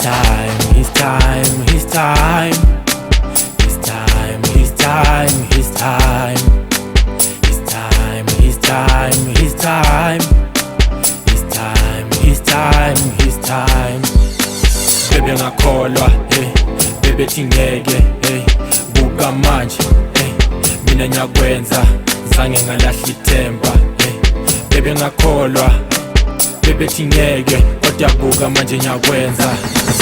time, his time, his time. His time, his time, his time. His time, his time, his time. His time, his time, his time. Bebe ngakholwa, hey, bebe tingeke, hey, buka manje, hey, mina nyakwenza, zange ngalahli ithemba, hey, bebe ngakholwa, bebe tingeke, kodwa buka manje nyakwenza,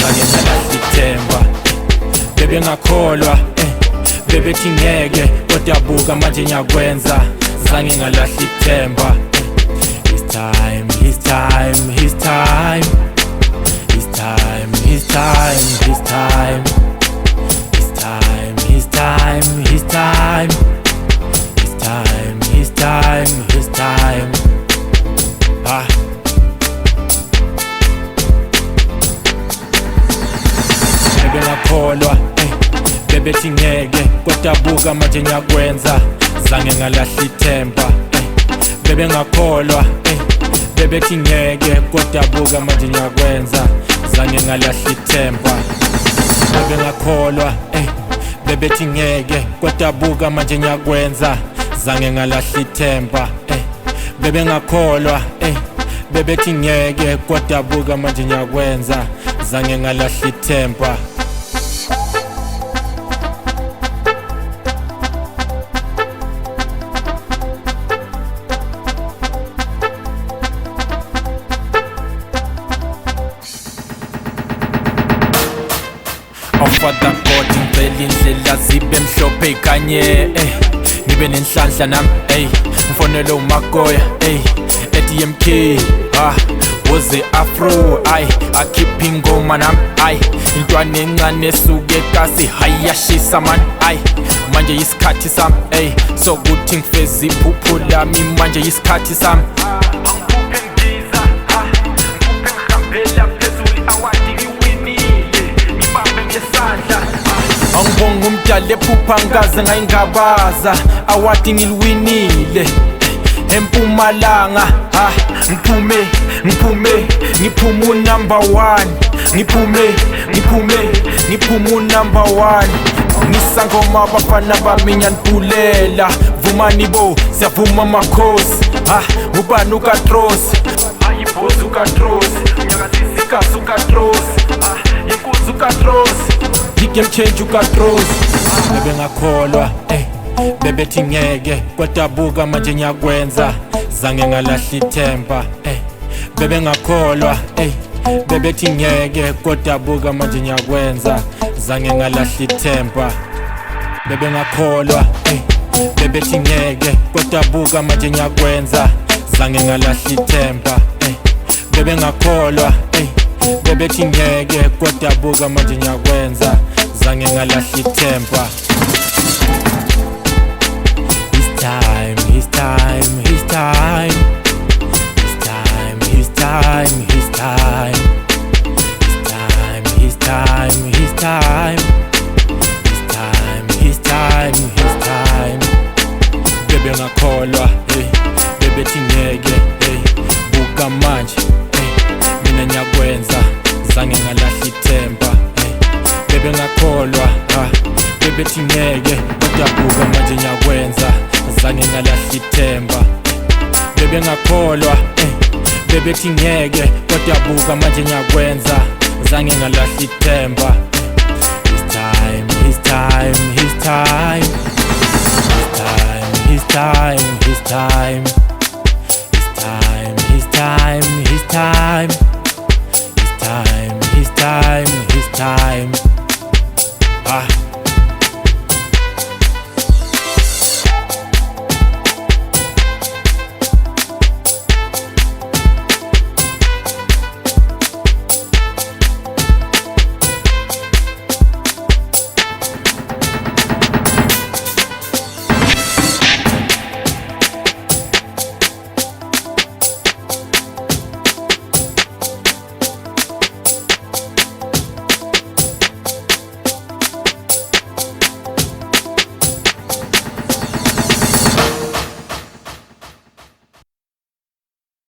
zange ngalahli ithemba, bebe ngakholwa, hey, bebe tingeke, kodwa buka manje nyakwenza, zange ngalahli ithemba. His time, his time, his time. His time, his time, his time. His time, his time, his time. His time, his time, his time. Ah. Bebe ngakholwa, bebe tingeke, kodwa buka manje nyakwenza, zange ngalahli ithemba. Bebe ngakholwa, bebe tingeke, kodwa buka manje nyakwenza, zange ngalahli ithemba. Bebe ngakholwa, bebe tingeke, kodwa buka manje nyakwenza, zange ngalahli ithemba. Bebe ngakholwa, bebe tingeke, kodwa buka manje nyakwenza, zange ngalahli ithemba. Father God ngicela indlela zibe mhlophe kanye ngibe nenhlanhla nami ngifonele uMakoya ATMK woze afro akhipha ingoma nami intwana encane esuke kasi hayashisa man manje yisikhathi sami sokuthi ngifeze iphupho lami manje yisikhathi sami. Angibonga umdala ephupha ngaze ngayingabaza awadi ngiliwinile eMpumalanga ngiphume number 1 ngiphume number 1 ngisangoma abafana bami nyanpulela vumani bo siyavuma makhosi ubani uKatros ayibhozi uKatros nyakazisika uKatros inkuzi uKatros game change uKatros. Bebe ngakholwa, bebe tingeke, kodwa buka manje nyakwenza, zange ngalahli ithemba. Bebe ngakholwa, bebe tingeke, kodwa buka manje nyakwenza, zange ngalahli ithemba. Bebe ngakholwa, bebe tingeke, kodwa buka manje nyakwenza, zange ngalahli ithemba. Bebe ngakholwa, bebe tingeke, kodwa buka manje nyakwenza, zange ngalahli ithemba. His time, his time, his time. His time, his time, his time. His time, his time, his time. His time, his time, his time. Bebe ngakholwa, bebe tingeke, buka manje, mina nyakwenza, zange ngalahli ithemba. Bebe ngakholwa, bebe tingeke, kodwa buka manje nyakwenza, zange ngalahli ithemba. Bebe ngakholwa, bebe tingeke, kodwa buka manje nyakwenza, zange ngalahli ithemba. His time, his time, his time. His time, his time, his time. His time, his time, his time. His time, his time, his time.